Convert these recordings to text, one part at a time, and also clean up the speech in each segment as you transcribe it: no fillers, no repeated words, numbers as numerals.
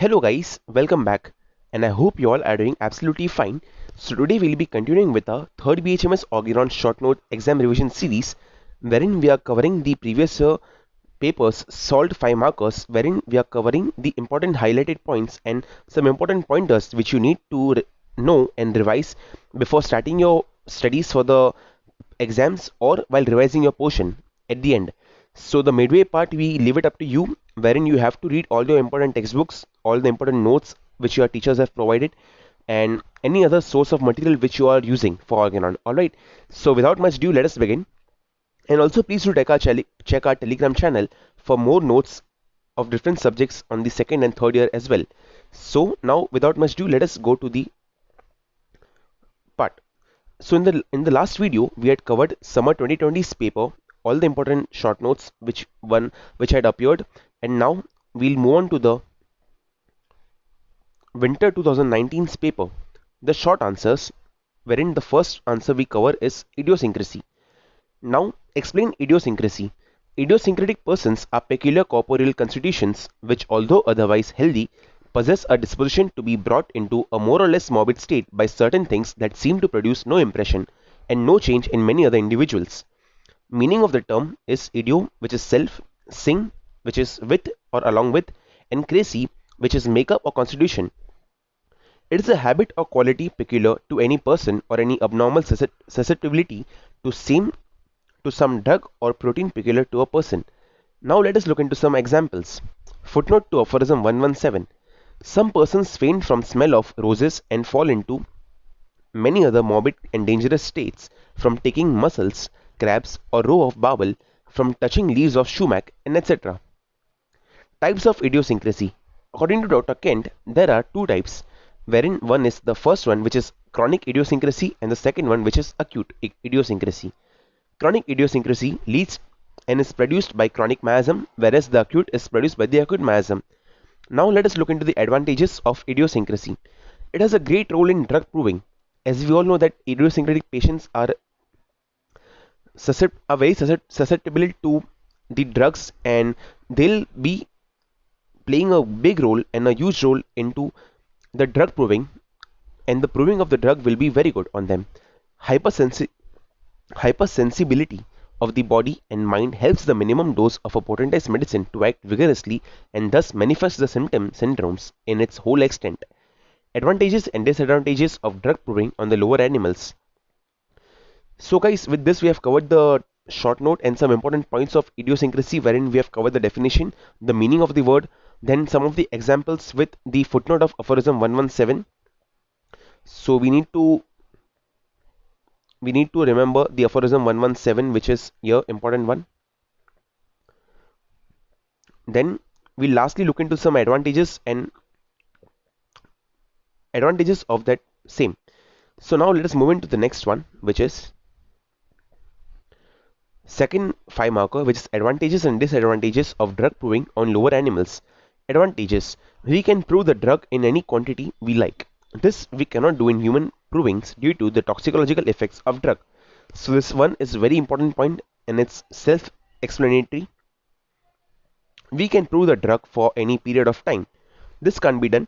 Hello guys, welcome back, and I hope you all are doing absolutely fine. So today we'll be continuing with our third BHMS Organon short note exam revision series, wherein we are covering the previous year papers solved 5 markers, wherein we are covering the important highlighted points and some important pointers which you need to know and revise before starting your studies for the exams or while revising your portion at the end. So the midway part we leave it up to you, wherein you have to read all your important textbooks, all the important notes which your teachers have provided, and any other source of material which you are using for Organon. Alright, so without much ado, let us begin. And also please do check our Telegram channel for more notes of different subjects on the second and third year as well. So now without much ado, let us go to the part. So in the last video, we had covered summer 2020's paper, all the important short notes which had appeared, and now we'll move on to the winter 2019's paper, the short answers, wherein the first answer we cover is idiosyncrasy. Now explain idiosyncrasy. Idiosyncratic persons are peculiar corporeal constitutions which, although otherwise healthy, possess a disposition to be brought into a more or less morbid state by certain things that seem to produce no impression and no change in many other individuals. Meaning of the term is idio, which is self, sing, which is with or along with, and crazy, which is makeup or constitution. It is a habit or quality peculiar to any person or any abnormal susceptibility to some drug or protein peculiar to a person. Now let us look into some examples. Footnote to aphorism 117. Some persons faint from smell of roses and fall into many other morbid and dangerous states from taking mussels, crabs or roe of barbel, from touching leaves of sumac, and etc. Types of idiosyncrasy. According to Dr. Kent, there are two types, wherein one is the first one, which is chronic idiosyncrasy, and the second one, which is acute idiosyncrasy. Chronic idiosyncrasy leads and is produced by chronic miasm, whereas the acute is produced by the acute miasm. Now let us look into the advantages of idiosyncrasy. It has a great role in drug proving, as we all know that idiosyncratic patients are very susceptible to the drugs, and they'll be playing a big role and a huge role into the drug proving, and the proving of the drug will be very good on them. Hypersensibility of the body and mind helps the minimum dose of a potentized medicine to act vigorously and thus manifest the syndromes in its whole extent. Advantages and disadvantages of drug proving on the lower animals. So guys, with this we have covered the short note and some important points of idiosyncrasy, wherein we have covered the definition, the meaning of the word, then some of the examples with the footnote of aphorism 117. So we need to remember the aphorism 117, which is here important one. Then we lastly look into some advantages of that same. So now let us move into the next one, which is second 5 marker, which is advantages and disadvantages of drug proving on lower animals. Advantages: we can prove the drug in any quantity we like. This we cannot do in human provings due to the toxicological effects of drug. So this one is very important point and it's self-explanatory. We can prove the drug for any period of time. This can't be done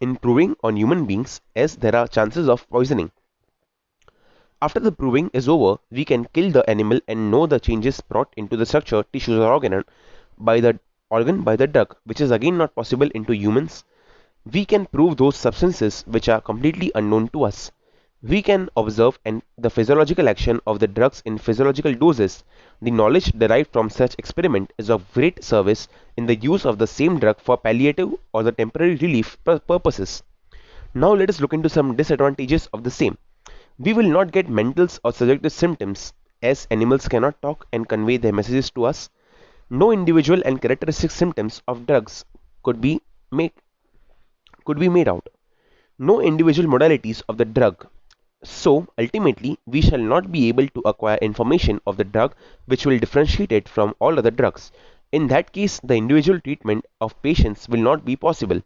in proving on human beings, as there are chances of poisoning. After the proving is over, we can kill the animal and know the changes brought into the structure, tissues or organ by the drug, which is again not possible into humans. We can prove those substances which are completely unknown to us. We can observe the physiological action of the drugs in physiological doses. The knowledge derived from such experiment is of great service in the use of the same drug for palliative or the temporary relief purposes. Now let us look into some disadvantages of the same. We will not get mental or subjective symptoms, as animals cannot talk and convey their messages to us. No individual and characteristic symptoms of drugs could be made out. No individual modalities of the drug. So ultimately, we shall not be able to acquire information of the drug which will differentiate it from all other drugs. In that case, the individual treatment of patients will not be possible.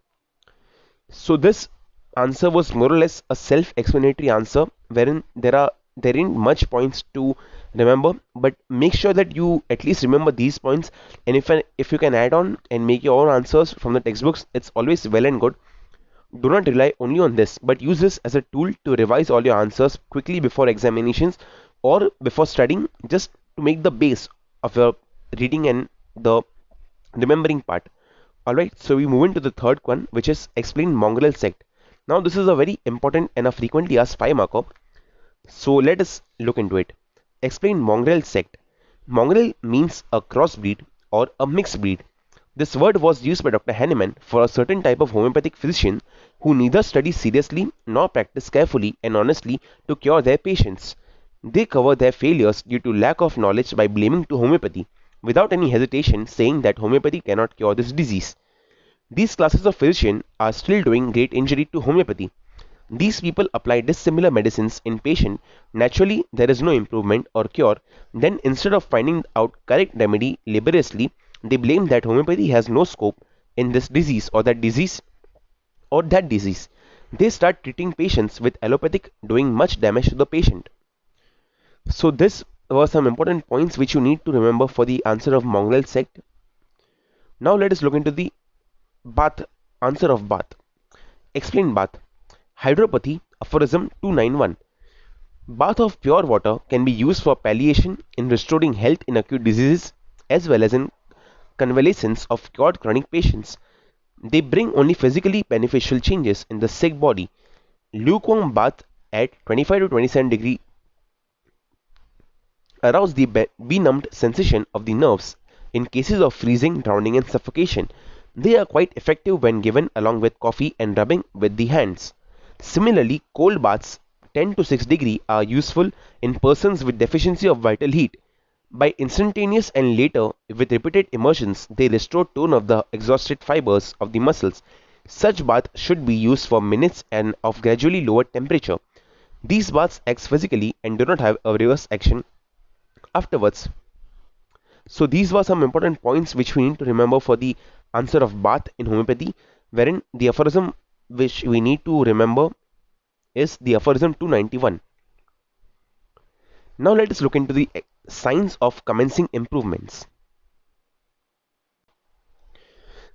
So this answer was more or less a self-explanatory answer, wherein there are there ain't much points to remember, but make sure that you at least remember these points. And if you can add on and make your own answers from the textbooks, it's always well and good. Do not rely only on this, but use this as a tool to revise all your answers quickly before examinations or before studying, just to make the base of your reading and the remembering part. Alright, so we move into the third one, which is explain mongrel sect. Now this is a very important and a frequently asked 5 marker. So let us look into it. Explain mongrel sect. Mongrel means a crossbreed or a mixed breed. This word was used by Dr. Hahnemann for a certain type of homeopathic physician who neither study seriously nor practice carefully and honestly to cure their patients. They cover their failures due to lack of knowledge by blaming to homeopathy, without any hesitation saying that homeopathy cannot cure this disease. These classes of physicians are still doing great injury to homeopathy. These people apply dissimilar medicines in patient. Naturally, there is no improvement or cure. Then, instead of finding out correct remedy laboriously, they blame that homeopathy has no scope in this disease or that disease or that disease. They start treating patients with allopathic, doing much damage to the patient. So, this were some important points which you need to remember for the answer of mongrel sect. Now, let us look into the bath answer of bath. Explain bath. Hydropathy, aphorism 291. Bath of pure water can be used for palliation in restoring health in acute diseases as well as in convalescence of cured chronic patients. They bring only physically beneficial changes in the sick body. Lukewarm bath at 25 to 27 degree arouse the benumbed sensation of the nerves in cases of freezing, drowning and suffocation. They are quite effective when given along with coffee and rubbing with the hands. Similarly, cold baths 10 to 6 degree are useful in persons with deficiency of vital heat. By instantaneous and later with repeated immersions, they restore tone of the exhausted fibers of the muscles. Such baths should be used for minutes and of gradually lower temperature. These baths act physically and do not have a reverse action afterwards. So these were some important points which we need to remember for the answer of bath in homeopathy, wherein the aphorism which we need to remember is the aphorism 291. Now let us look into the signs of commencing improvements.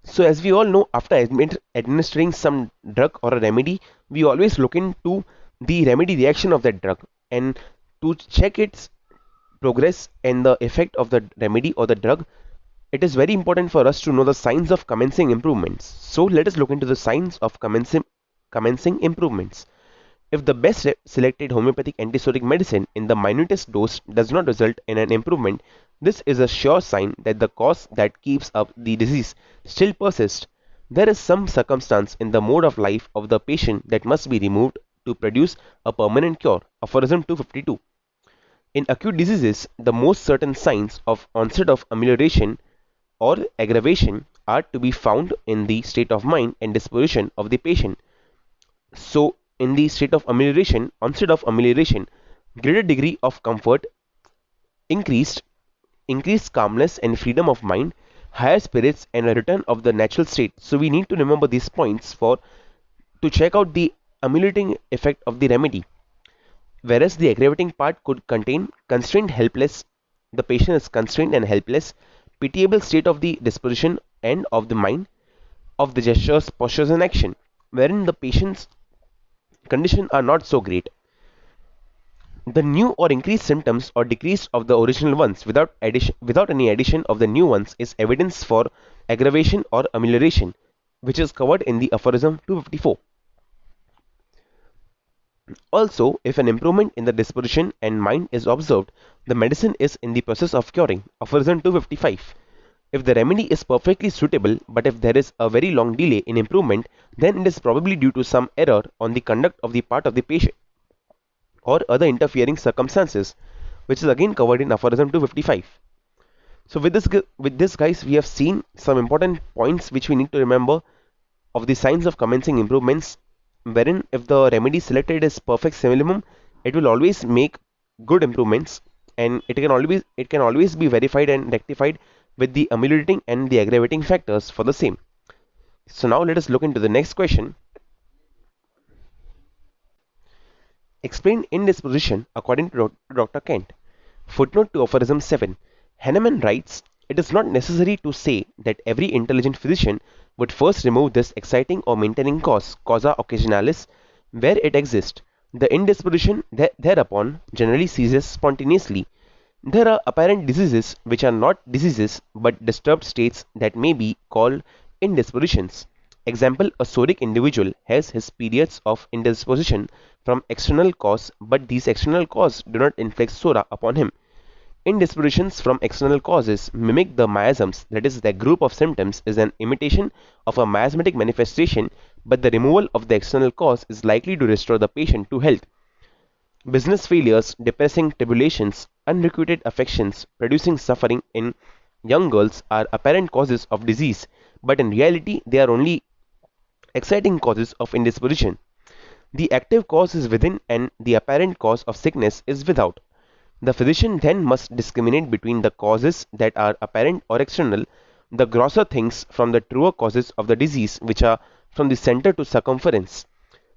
So as we all know, after administering some drug or a remedy, we always look into the remedy reaction of that drug, and to check its progress and the effect of the remedy or the drug, it is very important for us to know the signs of commencing improvements. So let us look into the signs of commencing improvements. If the best selected homeopathic antisodic medicine in the minutest dose does not result in an improvement, this is a sure sign that the cause that keeps up the disease still persists. There is some circumstance in the mode of life of the patient that must be removed to produce a permanent cure. Aphorism 252. In acute diseases, the most certain signs of onset of amelioration or aggravation are to be found in the state of mind and disposition of the patient. So, in the state of amelioration, onset of amelioration, greater degree of comfort, increased calmness and freedom of mind, higher spirits, and a return of the natural state. So we need to remember these points for to check out the ameliorating effect of the remedy. Whereas the aggravating part could contain constrained helpless, the patient is constrained and helpless, pitiable state of the disposition and of the mind, of the gestures, postures and action, wherein the patient's condition are not so great. The new or increased symptoms or decrease of the original ones without any addition of the new ones is evidence for aggravation or amelioration, which is covered in the aphorism 254. Also, if an improvement in the disposition and mind is observed, the medicine is in the process of curing. Aphorism 255. If the remedy is perfectly suitable, but if there is a very long delay in improvement, then it is probably due to some error on the conduct of the part of the patient or other interfering circumstances, which is again covered in aphorism 255. So with this guys, we have seen some important points which we need to remember of the signs of commencing improvements, wherein if the remedy selected is perfect simillimum, it will always make good improvements, and it can always be verified and rectified with the ameliorating and the aggravating factors for the same. So now let us look into the next question. Explain indisposition according to Dr. Kent. Footnote to aphorism 7. Hahnemann writes, "It is not necessary to say that every intelligent physician would first remove this exciting or maintaining cause, causa occasionalis, where it exists. The indisposition thereupon generally ceases spontaneously. There are apparent diseases which are not diseases but disturbed states that may be called indispositions. Example, a psoric individual has his periods of indisposition from external cause, but these external causes do not inflict psora upon him. Indispositions from external causes mimic the miasms, that is, the group of symptoms is an imitation of a miasmatic manifestation, but the removal of the external cause is likely to restore the patient to health. Business failures, depressing tribulations, unrequited affections, producing suffering in young girls are apparent causes of disease, but in reality they are only exciting causes of indisposition. The active cause is within and the apparent cause of sickness is without. The physician then must discriminate between the causes that are apparent or external, the grosser things, from the truer causes of the disease, which are from the center to circumference.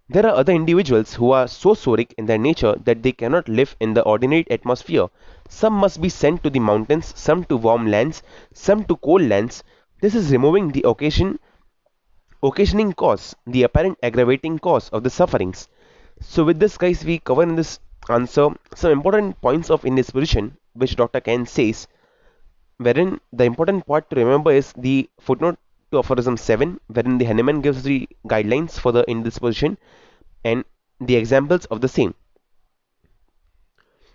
There are other individuals who are so psoric in their nature that they cannot live in the ordinary atmosphere. Some must be sent to the mountains, some to warm lands, some to cold lands. This is removing the occasioning cause, the apparent aggravating cause of the sufferings. So with this, guys, we cover in this answer some important points of indisposition which Dr. Ken says, wherein the important part to remember is the footnote to aphorism 7, wherein the Hahnemann gives the guidelines for the indisposition and the examples of the same.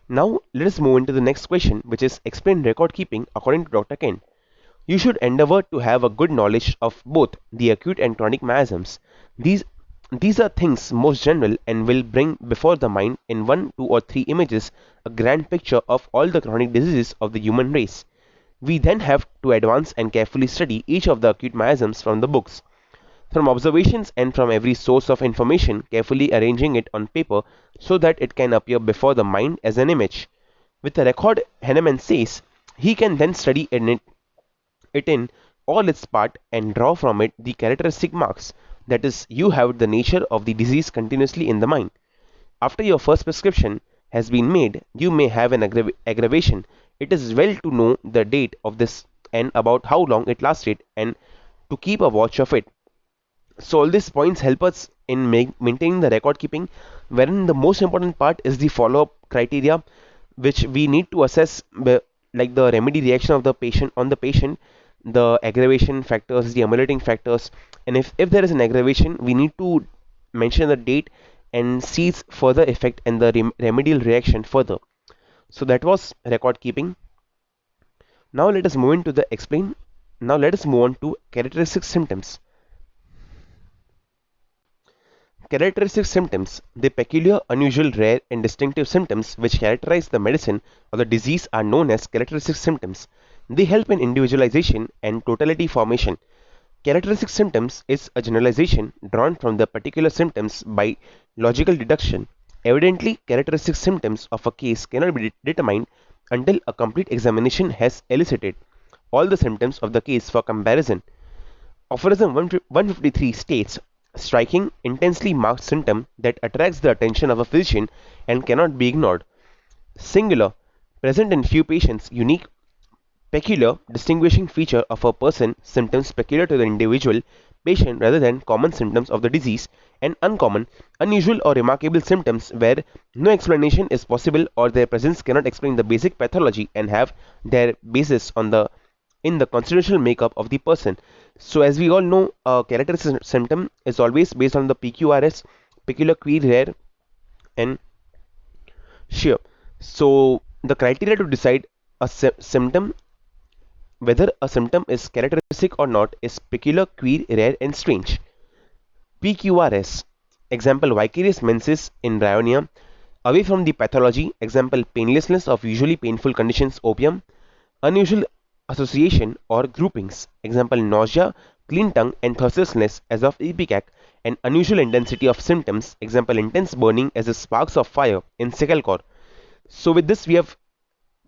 Now let us move into the next question, which is explain record keeping according to Dr. Kent. You should endeavor to have a good knowledge of both the acute and chronic miasms. These are things most general and will bring before the mind in one, two, or three images a grand picture of all the chronic diseases of the human race. We then have to advance and carefully study each of the acute miasms from the books, from observations and from every source of information, carefully arranging it on paper so that it can appear before the mind as an image. With the record, Hahnemann says, he can then study it in all its part and draw from it the characteristic marks, that is, you have the nature of the disease continuously in the mind. After your first prescription has been made, you may have an aggravation. It is well to know the date of this and about how long it lasted and to keep a watch of it. So all these points help us in maintaining the record keeping, wherein the most important part is the follow-up criteria, which we need to assess, like the remedy reaction of the patient on the patient, the aggravation factors, the ameliorating factors, and if there is an aggravation, we need to mention the date and see its further effect and the remedial reaction further. So that was record keeping. Now let us move into the explain. Now let us move on to characteristic symptoms. Characteristic symptoms. The peculiar, unusual, rare, and distinctive symptoms which characterize the medicine or the disease are known as characteristic symptoms. They help in individualization and totality formation. Characteristic symptoms is a generalization drawn from the particular symptoms by logical deduction. Evidently, characteristic symptoms of a case cannot be determined until a complete examination has elicited all the symptoms of the case for comparison. Aphorism 153 states, striking, intensely marked symptom that attracts the attention of a physician and cannot be ignored. Singular, present in few patients, unique, peculiar, distinguishing feature of a person, symptoms peculiar to the individual patient rather than common symptoms of the disease, and uncommon, unusual or remarkable symptoms where no explanation is possible or their presence cannot explain the basic pathology and have their basis in the constitutional makeup of the person. So as we all know, a characteristic symptom is always based on the PQRS, peculiar, queer, rare, and sheer. So the criteria to decide a symptom, whether a symptom is characteristic or not, is peculiar, queer, rare, and strange. PQRS. Example, vicarious menses in bryonia. Away from the pathology. Example, painlessness of usually painful conditions, opium. Unusual association or groupings. Example, nausea, clean tongue, and thirstlessness as of ipecac. And unusual intensity of symptoms. Example, intense burning as the sparks of fire in sickle core. So with this, we have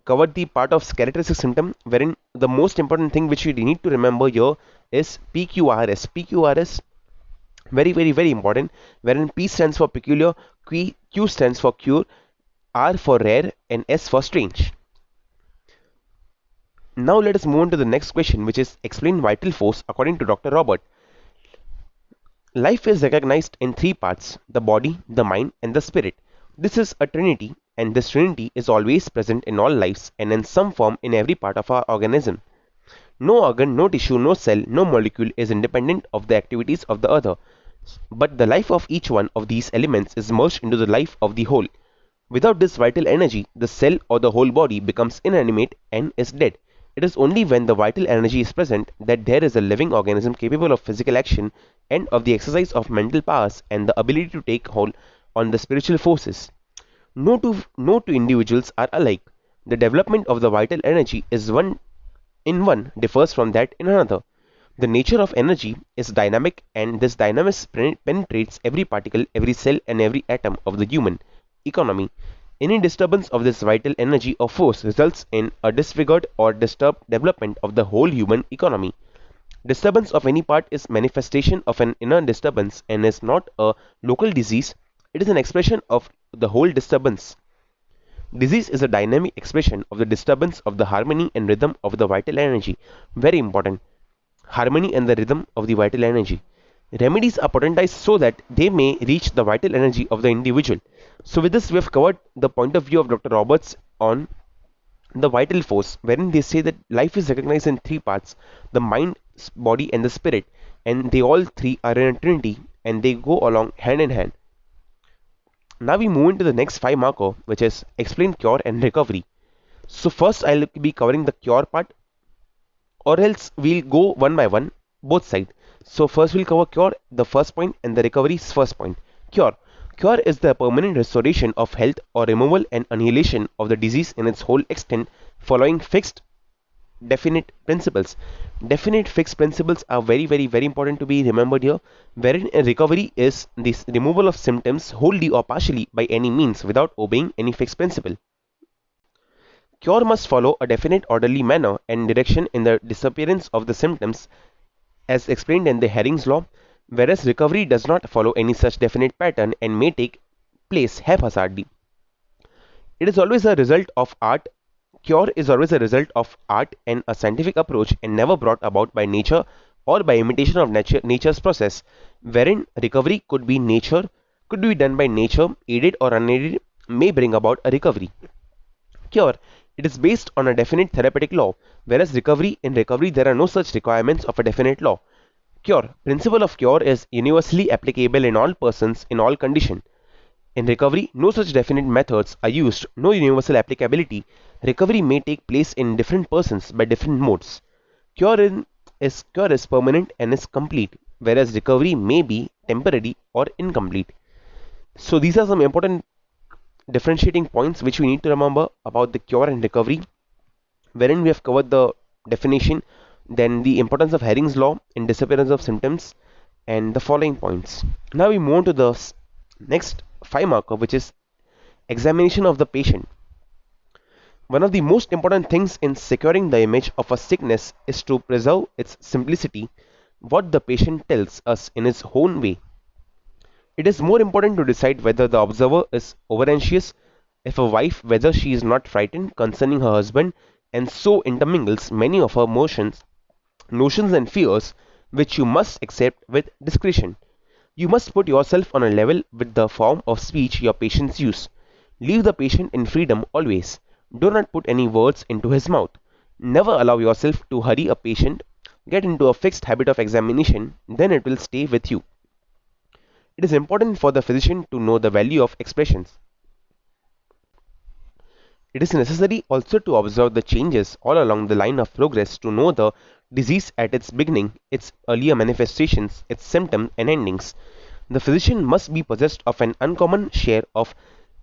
covered the part of characteristic symptom, wherein the most important thing which we need to remember here is PQRS. PQRS, very important, wherein P stands for peculiar, Q Q stands for cure, R for rare, and S for strange. Now let us move on to the next question, which is explain vital force according to Dr. Robert. Life is recognized in three parts: the body, the mind, and the spirit. This is a trinity, and this trinity is always present in all lives and in some form in every part of our organism. No organ, no tissue, no cell, no molecule is independent of the activities of the other, but the life of each one of these elements is merged into the life of the whole. Without this vital energy, the cell or the whole body becomes inanimate and is dead. It is only when the vital energy is present that there is a living organism capable of physical action and of the exercise of mental powers and the ability to take hold on the spiritual forces. No two individuals are alike. The development of the vital energy is one differs from that in another. The nature of energy is dynamic, and this dynamism penetrates every particle, every cell, and every atom of the human economy. Any disturbance of this vital energy or force results in a disfigured or disturbed development of the whole human economy. Disturbance of any part is manifestation of an inner disturbance and is not a local disease, it is an expression of the whole disturbance. Disease is a dynamic expression of the disturbance of the harmony and rhythm of the vital energy. Very important. Harmony and the rhythm of the vital energy. Remedies are potentized so that they may reach the vital energy of the individual. So with this we have covered the point of view of Dr. Roberts on the vital force, wherein they say that life is recognized in three parts: the mind, body, and the spirit, and they all three are in a trinity and they go along hand in hand. Now we move into the next 5 marker, which is explain cure and recovery. So first I'll be covering the cure part, or else we'll go one by one, both sides. So first we'll cover cure, the first point, and the recovery's first point. Cure. Cure is the permanent restoration of health or removal and annihilation of the disease in its whole extent following fixed definite principles. Definite fixed principles are very important to be remembered here, wherein a recovery is this removal of symptoms wholly or partially by any means without obeying any fixed principle. Cure must follow a definite orderly manner and direction in the disappearance of the symptoms as explained in the Hering's law, whereas recovery does not follow any such definite pattern and may take place haphazardly. It is always a result of art. Cure is always a result of art and a scientific approach and never brought about by nature or by imitation of nature's process, wherein recovery could be done by nature, aided or unaided, may bring about a recovery. Cure. It is based on a definite therapeutic law, whereas in recovery there are no such requirements of a definite law. Cure. Principle of cure is universally applicable in all persons in all condition. In recovery, no such definite methods are used, no universal applicability. Recovery may take place in different persons by different modes. Cure is permanent and is complete, whereas recovery may be temporary or incomplete. So these are some important differentiating points which we need to remember about the cure and recovery, wherein we have covered the definition, then the importance of Hering's law in disappearance of symptoms, and the following points. Now we move on to the next 5 marker, which is examination of the patient. One of the most important things in securing the image of a sickness is to preserve its simplicity, what the patient tells us in his own way. It is more important to decide whether the observer is over-anxious, if a wife whether she is not frightened concerning her husband, and so intermingles many of her notions and fears, which you must accept with discretion. You must put yourself on a level with the form of speech your patients use. Leave the patient in freedom always. Do not put any words into his mouth. Never allow yourself to hurry a patient. Get into a fixed habit of examination, then it will stay with you. It is important for the physician to know the value of expressions. It is necessary also to observe the changes all along the line of progress to know the disease at its beginning, its earlier manifestations, its symptoms and endings. The physician must be possessed of an uncommon share of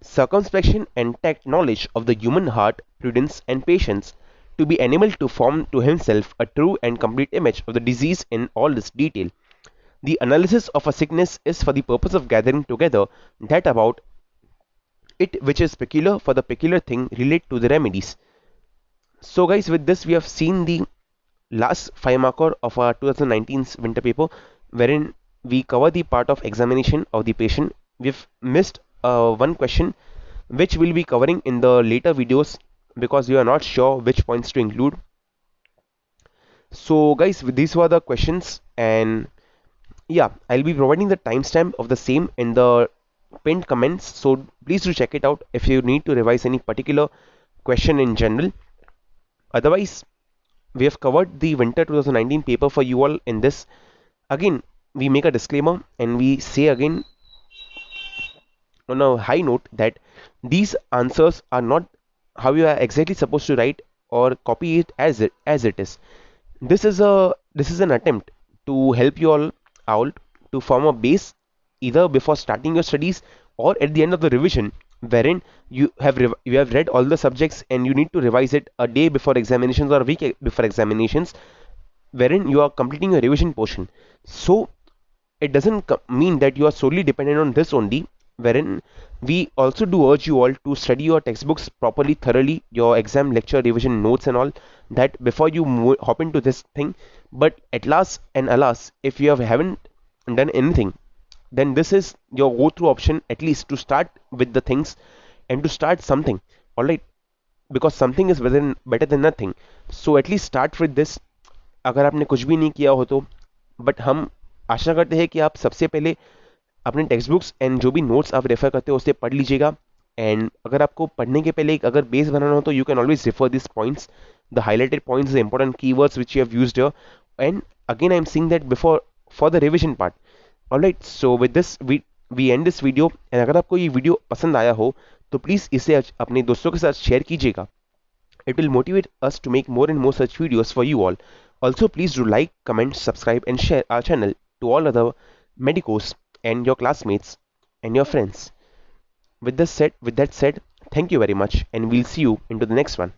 circumspection and tact knowledge of the human heart, prudence and patience, to be enabled to form to himself a true and complete image of the disease in all its detail. The analysis of a sickness is for the purpose of gathering together that about it which is peculiar for the peculiar thing relate to the remedies. So guys, with this we have seen the last 5 marker of our 2019's winter paper, wherein we cover the part of examination of the patient. We've missed one question which we'll be covering in the later videos because we are not sure which points to include. So guys, these were the questions, and yeah, I'll be providing the timestamp of the same in the pinned comments, so please do check it out if you need to revise any particular question in general. Otherwise, we have covered the winter 2019 paper for you all in this. Again, we make a disclaimer and we say again on a high note that these answers are not how you are exactly supposed to write or copy it as it is. This is an attempt to help you all out to form a base either before starting your studies or at the end of the revision, wherein you have read all the subjects and you need to revise it a day before examinations or a week before examinations, wherein you are completing a revision portion. So it doesn't mean that you are solely dependent on this only, wherein we also do urge you all to study your textbooks properly, thoroughly, your exam lecture revision notes and all that before you hop into this thing. But at last and alas, if you haven't done anything, then this is your go through option, at least to start with the things and to start something. All right, because something is better than nothing. So at least start with this. अगर आपने कुछ भी नहीं किया हो तो, but हम आशा करते हैं कि आप सबसे पहले अपने टेक्स्ट बुक्स एंड जो भी नोट्स आप रेफर करते हो उसे पढ़ लीजिएगा. एंड अगर आपको पढ़ने के पहले एक अगर बेस बनाना हो तो you can always refer this points, the highlighted points, the important keywords which you have used here. And again I am seeing that before for the revision part. Alright, so with this we end this video. And अगर आपको ये video पसंद आया हो तो please इसे अपने दोस्तों के साथ शेयर कीजिएगा. It will motivate us to make more and more such videos for you all. Also, please do like, comment, subscribe, and share our channel to all other medicos and your classmates and your friends. With that said, thank you very much, and we'll see you into the next one.